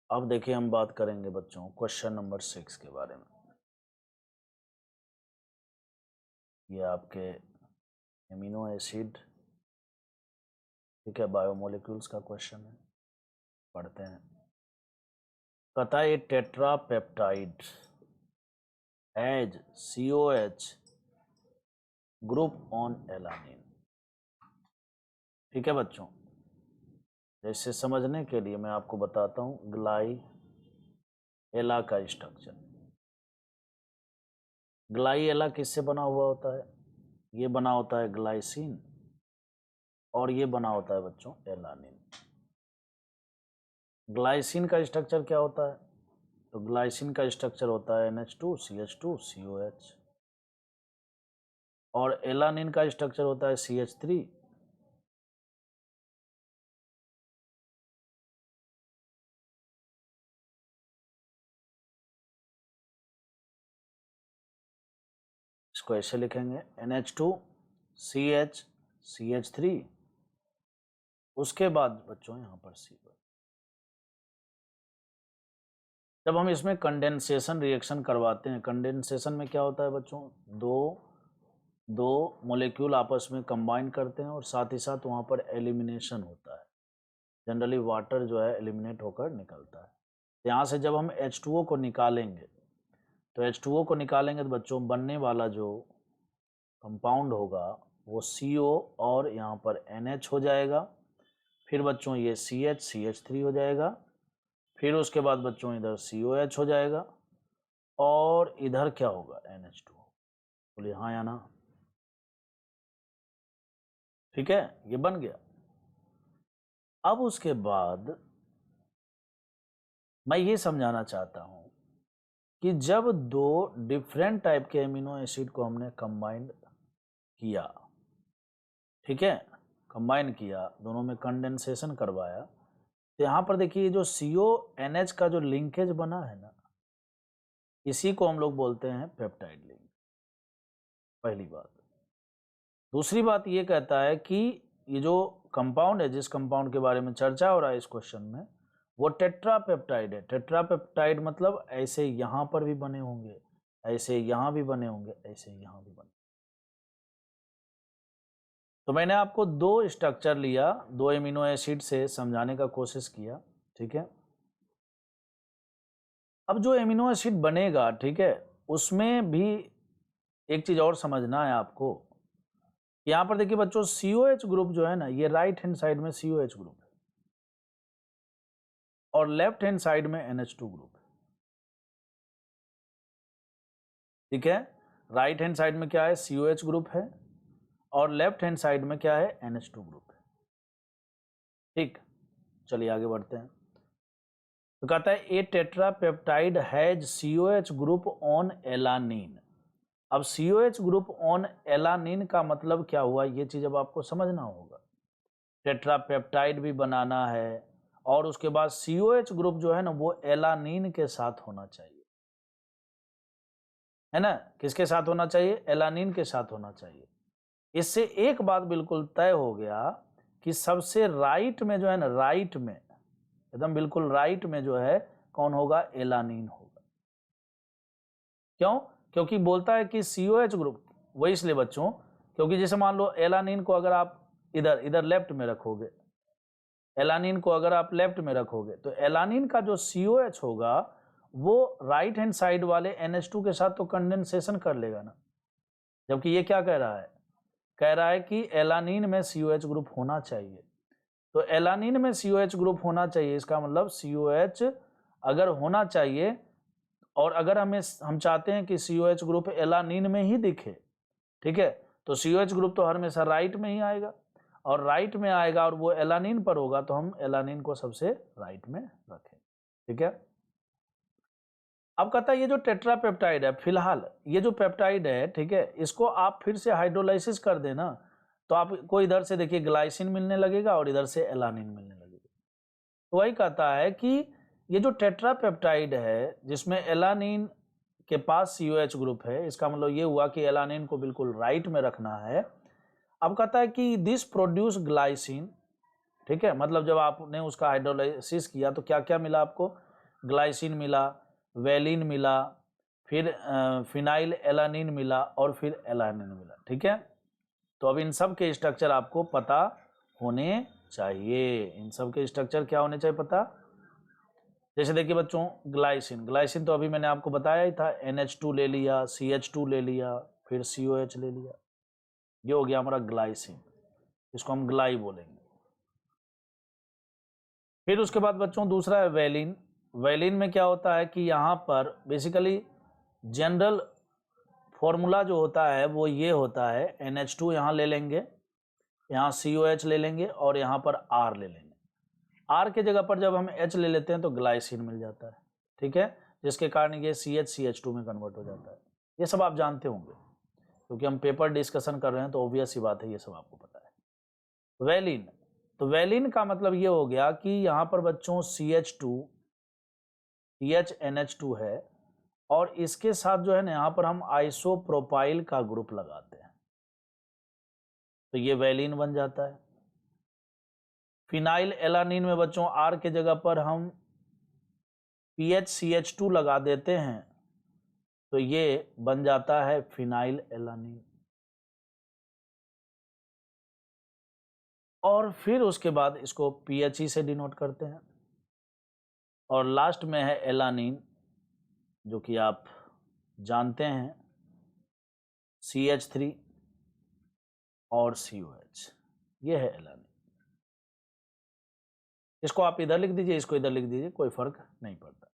अब देखिए हम बात करेंगे बच्चों क्वेश्चन नंबर 6 के बारे में। ये आपके एमिनो एसिड, ठीक है, बायोमोलिक्यूल्स का क्वेश्चन है, पढ़ते हैं। कहता है tetrapeptide has COH group on alanine. ठीक है बच्चों, जैसे समझने के लिए मैं आपको बताता हूं ग्लाई एला का स्ट्रक्चर। ग्लाई एला किससे बना हुआ होता है? ये बना होता है ग्लाइसिन और ये बना होता है बच्चों एलानिन। ग्लाइसिन का स्ट्रक्चर क्या होता है? तो ग्लाइसिन का स्ट्रक्चर होता है NH2CH2COH और एलानिन का स्ट्रक्चर होता है CH3। इसको ऐसे लिखेंगे NH2CH3, उसके बाद बच्चों यहाँ पर C। जब हम इसमें कंडेंसेशन रिएक्शन करवाते हैं, कंडेंसेशन में क्या होता है बच्चों? दो मॉलिक्यूल आपस में कंबाइन करते हैं और साथ ही साथ वहाँ पर एलिमिनेशन होता है। जनरली वाटर जो है एलिमिनेट होकर निकलता है। यहाँ से जब हम H2O को निकालेंगे तो H2O को निकालेंगे तो बच्चों बनने वाला जो कंपाउंड होगा वो CO और यहाँ पर NH हो जाएगा। फिर बच्चों ये CH3 हो जाएगा। फिर उसके बाद बच्चों इधर COH हो जाएगा और इधर क्या होगा? NH2। बोलिए हाँ या ना? ठीक है, ये बन गया। अब उसके बाद मैं ये समझाना चाहता हूं कि जब दो डिफरेंट टाइप के एमिनो एसिड को हमने कंबाइंड किया, ठीक है, कंबाइन किया, दोनों में कंडेंसेशन करवाया, तो यहाँ पर देखिए जो CONH का जो लिंकेज बना है ना, इसी को हम लोग बोलते हैं पेप्टाइड लिंक। पहली बात। दूसरी बात ये कहता है कि ये जो कंपाउंड है, जिस कंपाउंड के बारे में चर्चा हो रहा है इस क्वेश्चन में, वो टेट्रापेप्टाइड है। टेट्रापेप्टाइड मतलब ऐसे यहाँ पर भी बने होंगे, ऐसे यहाँ भी बने होंगे, ऐसे यहाँ भी बने। तो मैंने आपको दो स्ट्रक्चर लिया, दो एमिनो एसिड से समझाने का कोशिश किया, ठीक है। अब जो एमिनो एसिड बनेगा, ठीक है, उसमें भी एक चीज और समझना है आपको। यहाँ पर देखिए बच्चों COH ग्रुप जो है ना, ये राइट हैंड साइड में COH ग्रुप है और लेफ्ट हैंड साइड में NH2 ग्रुप है। ठीक है, राइट हैंड साइड में क्या है? COH ग्रुप है और लेफ्ट हैंड साइड में क्या है? NH2 ग्रुप है। ठीक, चलिए आगे बढ़ते हैं। तो कहता है a tetrapeptide has COH group on alanine. अब COH ग्रुप ऑन एलानिन का मतलब क्या हुआ? ये चीज अब आपको समझना होगा। टेट्रापेप्टाइड भी बनाना है और उसके बाद COH ग्रुप जो है ना वो एलानिन के साथ होना चाहिए, है ना। किसके साथ होना चाहिए? एलानिन के साथ होना चाहिए। इससे एक बात बिल्कुल तय हो गया कि सबसे राइट में जो है ना, राइट में एकदम बिल्कुल राइट में जो है कौन होगा? एलानिन होगा। क्यों? क्योंकि बोलता है कि COH ग्रुप, वही इसलिए बच्चों, क्योंकि जैसे मान लो एलानिन को अगर आप इधर इधर लेफ्ट में रखोगे, एलानिन को अगर आप लेफ्ट में रखोगे तो एलानिन का जो COH होगा वो राइट हैंड साइड वाले NH2 के साथ तो कंडेंसेशन कर लेगा ना। जबकि ये क्या कह रहा है? कह रहा है कि एलानिन में COH ग्रुप होना चाहिए। तो एलानिन में COH ग्रुप होना चाहिए, इसका मतलब COH अगर होना चाहिए और अगर हम चाहते हैं कि COH ग्रुप एलानिन में ही दिखे, ठीक है, तो COH ग्रुप तो हमेशा राइट में ही आएगा और राइट में आएगा और वो एलानिन पर होगा, तो हम एलानिन को सबसे राइट में रखें। ठीक है। अब कहता है ये जो टेट्रापेप्टाइड है, फिलहाल ये जो पेप्टाइड है, ठीक है, इसको आप फिर से हाइड्रोलाइसिस कर देना तो आपको इधर से देखिए ग्लाइसिन मिलने लगेगा और इधर से एलानिन मिलने लगेगा। तो वही कहता है कि ये जो टेट्रापेप्टाइड है जिसमें एलानिन के पास COH ग्रुप है, इसका मतलब ये हुआ कि एलानिन को बिल्कुल राइट में रखना है। अब कहता है कि दिस प्रोड्यूस ग्लाइसिन, ठीक है, मतलब जब आपने उसका हाइड्रोलाइसिस किया तो क्या क्या मिला आपको? ग्लाइसिन मिला, वेलिन मिला, फिर फिनाइल एलानिन मिला और फिर एलानिन मिला। ठीक है, तो अब इन सब के स्ट्रक्चर आपको पता होने चाहिए। इन सब के स्ट्रक्चर क्या होने चाहिए पता। जैसे देखिए बच्चों, ग्लाइसिन, ग्लाइसिन तो अभी मैंने आपको बताया ही था, NH2 ले लिया, CH2 ले लिया, फिर COH ले लिया, ये हो गया हमारा ग्लाइसिन, इसको हम ग्लाई बोलेंगे। फिर उसके बाद बच्चों दूसरा है वेलिन। वेलिन में क्या होता है कि यहाँ पर बेसिकली जनरल फॉर्मूला जो होता है वो ये होता है, NH2 यहाँ ले लेंगे, यहाँ COH ले लेंगे और यहाँ पर R ले लेंगे। R के जगह पर जब हम H ले लेते हैं तो ग्लाइसिन मिल जाता है। ठीक है, जिसके कारण ये CH में कन्वर्ट हो जाता है। ये सब आप जानते होंगे क्योंकि हम पेपर डिस्कशन कर रहे हैं, तो ऑब्वियस सी बात है ये सब आपको पता है। वेलिन, तो वेलिन का मतलब ये हो गया कि यहाँ पर बच्चों CH2 है और इसके साथ जो है ना यहाँ पर हम आइसोप्रोपाइल का ग्रुप लगाते हैं, तो ये वेलिन बन जाता है। फिनाइल एलानिन में बच्चों R के जगह पर हम PHCH2 लगा देते हैं, तो ये बन जाता है फिनाइल एलानिन। और फिर उसके बाद इसको PHE से डिनोट करते हैं। और लास्ट में है एलानिन, जो कि आप जानते हैं CH3 और COH, ये है एलानिन। इसको आप इधर लिख दीजिए, इसको इधर लिख दीजिए, कोई फर्क नहीं पड़ता।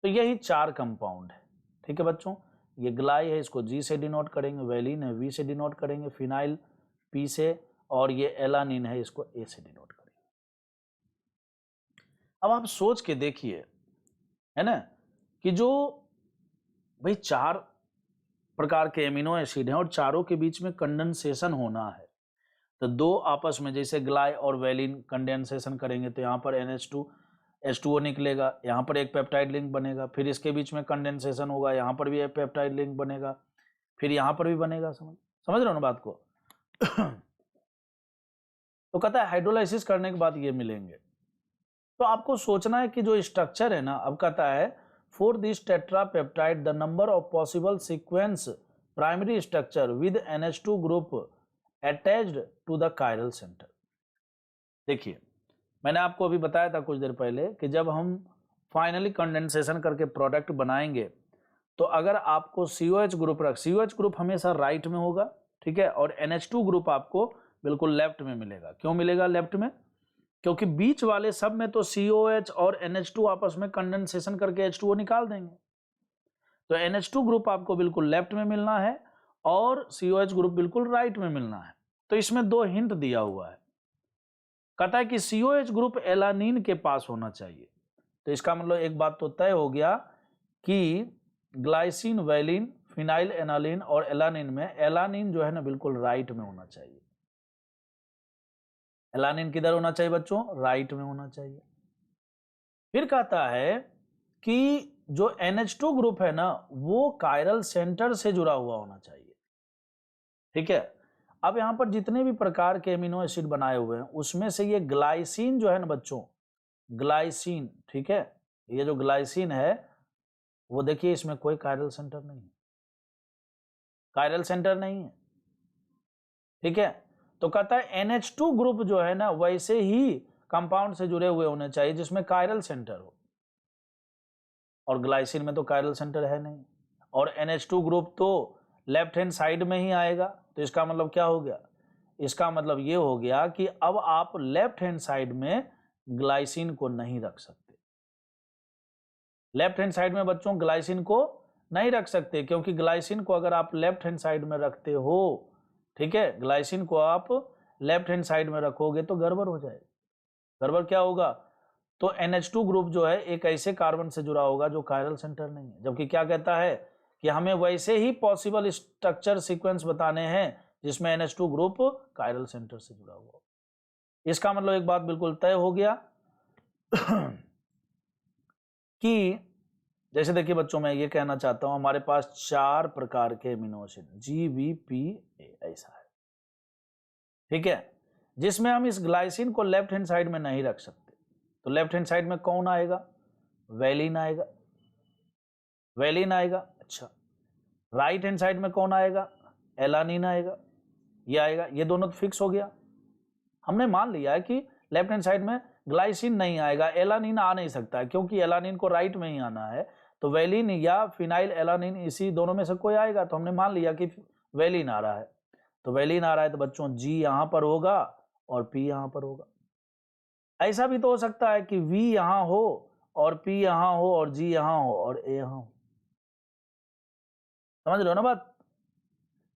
तो यही 4 कंपाउंड है। ठीक है बच्चों, ये ग्लाई है, इसको G से डिनोट करेंगे, वेलिन है V से डिनोट करेंगे, फिनाइल P से, और ये एलानिन है, इसको A से डिनोट करेंगे। अब आप सोच के देखिए, है ना, कि जो भाई 4 प्रकार के एमिनो एसिड हैं और चारों के बीच में कंडेंसेशन होना है, तो 2 आपस में जैसे ग्लाई और वेलिन कंडेंसेशन करेंगे तो यहाँ पर H2O निकलेगा, यहाँ पर एक पेप्टाइड लिंक बनेगा, फिर इसके बीच में कंडेंसेशन होगा, यहाँ पर भी एक पेप्टाइड लिंक बनेगा, फिर यहाँ पर भी बनेगा। समझ रहे हो ना बात को। तो कहता है हाइड्रोलाइसिस करने के बाद ये मिलेंगे। तो आपको सोचना है कि जो स्ट्रक्चर है ना, अब कहता है for this tetrapeptide the number of possible sequence primary structure with NH2 group attached to the chiral centre. देखिए, मैंने आपको अभी बताया था कुछ देर पहले कि जब हम फाइनली कंडेंसेशन करके प्रोडक्ट बनाएंगे तो अगर आपको COH ग्रुप COH ग्रुप हमेशा राइट में होगा, ठीक है, और NH2 ग्रुप आपको बिल्कुल लेफ्ट में मिलेगा। क्यों मिलेगा लेफ्ट में? क्योंकि बीच वाले सब में तो COH और NH2 आपस में कंडेंसेशन करके H2O निकाल देंगे, तो NH2 ग्रुप आपको बिल्कुल लेफ्ट में मिलना है और COH ग्रुप बिल्कुल राइट में मिलना है। तो इसमें 2 हिंट दिया हुआ है। कहता है कि COH ग्रुप एलानिन के पास होना चाहिए, तो इसका मतलब एक बात तो तय हो गया कि ग्लाइसिन, वेलिन, फिनाइल एनालिन और एलानिन में एलानिन जो है ना बिल्कुल राइट में होना चाहिए। एलानिन किधर होना चाहिए बच्चों? राइट में होना चाहिए। फिर कहता है कि जो NH2 ग्रुप है ना वो कायरल सेंटर से जुड़ा हुआ होना चाहिए। ठीक है, अब यहां पर जितने भी प्रकार के एमिनो एसिड बनाए हुए हैं उसमें से ये ग्लाइसिन जो है ना बच्चों, ग्लाइसिन, ठीक है, ये जो ग्लाइसिन है वो देखिए इसमें कोई कायरल सेंटर नहीं है, कायरल सेंटर नहीं है। ठीक है, तो कहता है NH2 ग्रुप जो है ना वैसे ही कंपाउंड से जुड़े हुए होने चाहिए जिसमें कायरल सेंटर हो, और ग्लाइसिन में तो कायरल सेंटर है नहीं, और NH2 ग्रुप तो लेफ्ट हैंड साइड में ही आएगा। तो इसका मतलब क्या हो गया? इसका मतलब ये हो गया कि अब आप लेफ्ट हैंड साइड में ग्लाइसिन को नहीं रख सकते। लेफ्ट हैंड साइड में बच्चों ग्लाइसिन को नहीं रख सकते, क्योंकि ग्लाइसिन को अगर आप लेफ्ट हैंड साइड में रखते हो, ठीक है, ग्लाइसिन को आप लेफ्ट हैंड साइड में रखोगे तो गड़बड़ हो जाएगा। गड़बड़ क्या होगा? तो NH2 ग्रुप जो है एक ऐसे कार्बन से जुड़ा होगा जो कायरल सेंटर नहीं है, जबकि क्या कहता है कि हमें वैसे ही पॉसिबल स्ट्रक्चर सीक्वेंस बताने हैं जिसमें NH2 ग्रुप कायरल सेंटर से जुड़ा हुआ। इसका मतलब एक बात बिल्कुल तय हो गया कि जैसे देखिए बच्चों, मैं ये कहना चाहता हूं हमारे पास 4 प्रकार के एमिनो एसिड GVPA ऐसा है, ठीक है, जिसमें हम इस ग्लाइसिन को लेफ्ट हैंड साइड में नहीं रख सकते। तो लेफ्ट हैंड साइड में कौन आएगा? वैलिन आएगा, वैलिन आएगा। अच्छा, राइट हैंड साइड में कौन आएगा? एलानिन आएगा, ये आएगा। ये दोनों तो फिक्स हो गया। हमने मान लिया है कि लेफ्ट हैंड साइड में ग्लाइसिन नहीं आएगा, एलानिन आ नहीं सकता है, क्योंकि एलानिन को राइट में ही आना है। तो वैलिन या फिनाइल एलानिन, इसी दोनों में से कोई आएगा। तो हमने मान लिया कि वैलिन आ रहा है। तो वैलिन आ रहा है तो बच्चों जी यहां पर होगा और पी यहां पर होगा। ऐसा भी तो हो सकता है कि वी यहां हो और पी यहां हो और जी यहां हो और ए यहां हो। समझ रहे हो ना बात?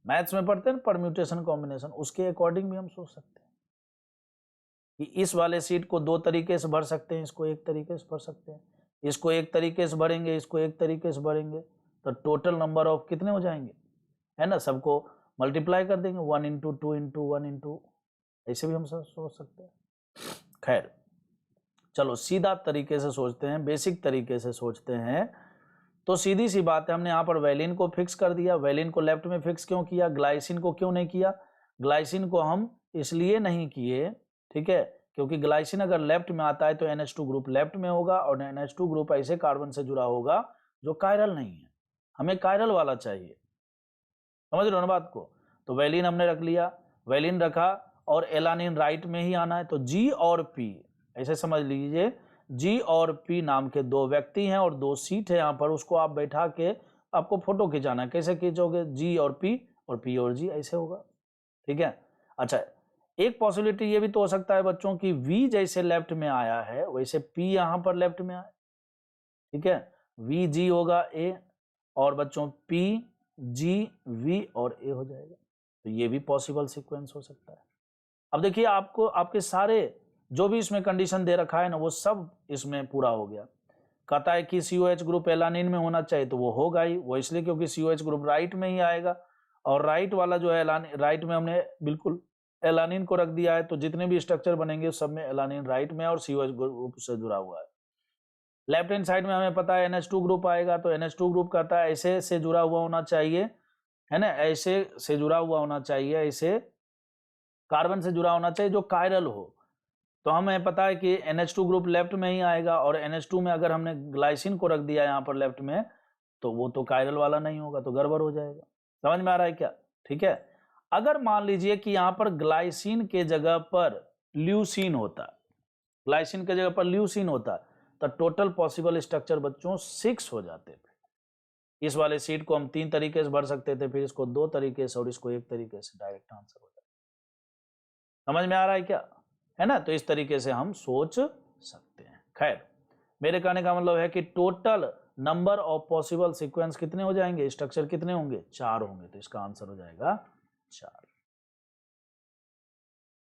मैथ्स में पढ़ते हैं परम्यूटेशन कॉम्बिनेशन, उसके अकॉर्डिंग भी हम सोच सकते हैं कि इस वाले सीट को दो तरीके से भर सकते हैं, इसको एक तरीके से भर सकते हैं, इसको एक तरीके से भरेंगे, इसको एक तरीके से भरेंगे, तो टोटल नंबर ऑफ कितने हो जाएंगे, है ना? सबको मल्टीप्लाई कर देंगे, 1 इंटू 2 इंटू 1 इंटू, ऐसे भी हम सोच सकते हैं। खैर चलो सीधा तरीके से सोचते हैं, बेसिक तरीके से सोचते हैं। तो सीधी सी बात है, हमने यहाँ पर वैलिन को फिक्स कर दिया। वैलिन को लेफ्ट में फिक्स क्यों किया? ग्लाइसिन को क्यों नहीं किया? ग्लाइसिन को हम इसलिए नहीं किए, ठीक है, क्योंकि ग्लाइसिन अगर लेफ्ट में आता है तो NH2 ग्रुप लेफ्ट में होगा और NH2 ग्रुप ऐसे कार्बन से जुड़ा होगा जो कायरल नहीं है। हमें कायरल वाला चाहिए। समझ रहे हो ना बात को? तो वैलिन हमने रख लिया, वैलिन रखा और एलानिन राइट में ही आना है। तो जी और पी, ऐसे समझ लीजिए, जी और पी नाम के दो व्यक्ति हैं और दो सीट है यहाँ पर। उसको आप बैठा के आपको फोटो खिंचाना है। कैसे खींचोगे? जी और पी और जी, ऐसे होगा। ठीक है। अच्छा, एक पॉसिबिलिटी ये भी तो हो सकता है बच्चों की वी जैसे लेफ्ट में आया है वैसे पी यहाँ पर लेफ्ट में आए। ठीक है, वी जी होगा ए और बच्चों पी जी वी और ए हो जाएगा। तो ये भी पॉसिबल सीक्वेंस हो सकता है। अब देखिए, आपको आपके सारे जो भी इसमें कंडीशन दे रखा है ना, वो सब इसमें पूरा हो गया। कहता है कि COH ग्रुप एलानिन में होना चाहिए, तो वो होगा ही। वो इसलिए क्योंकि COH ग्रुप राइट में ही आएगा और राइट वाला जो है राइट में हमने बिल्कुल एलानिन को रख दिया है। तो जितने भी स्ट्रक्चर बनेंगे सब में एलानिन राइट में और COH ग्रुप से जुड़ा हुआ है। लेफ्ट हैंड साइड में हमें पता है NH2 ग्रुप आएगा, तो NH2 ग्रुप कहता है ऐसे से जुड़ा हुआ होना चाहिए, है ना, ऐसे से जुड़ा हुआ होना चाहिए, ऐसे कार्बन से जुड़ा होना चाहिए जो कायरल हो। तो हमें पता है कि NH2 ग्रुप लेफ्ट में ही आएगा और NH2 में अगर हमने ग्लाइसिन को रख दिया यहाँ पर लेफ्ट में, तो वो तो कायरल वाला नहीं होगा, तो गड़बड़ हो जाएगा। समझ में आ रहा है क्या? ठीक है। अगर मान लीजिए कि यहाँ पर ग्लाइसिन के जगह पर ल्यूसिन होता, ग्लाइसिन के जगह पर ल्यूसिन होता, तो टोटल पॉसिबल स्ट्रक्चर बच्चों 6 हो जाते थे। इस वाले सीट को हम 3 तरीके से भर सकते थे, फिर इसको 2 तरीके से और इसको 1 तरीके से, डायरेक्ट आंसर हो जाता। समझ में आ रहा है क्या? है ना? तो इस तरीके से हम सोच सकते हैं। खैर, मेरे कहने का मतलब है कि total number of possible sequence कितने हो जाएंगे, स्ट्रक्चर कितने होंगे? 4 होंगे। तो इसका आंसर हो जाएगा 4।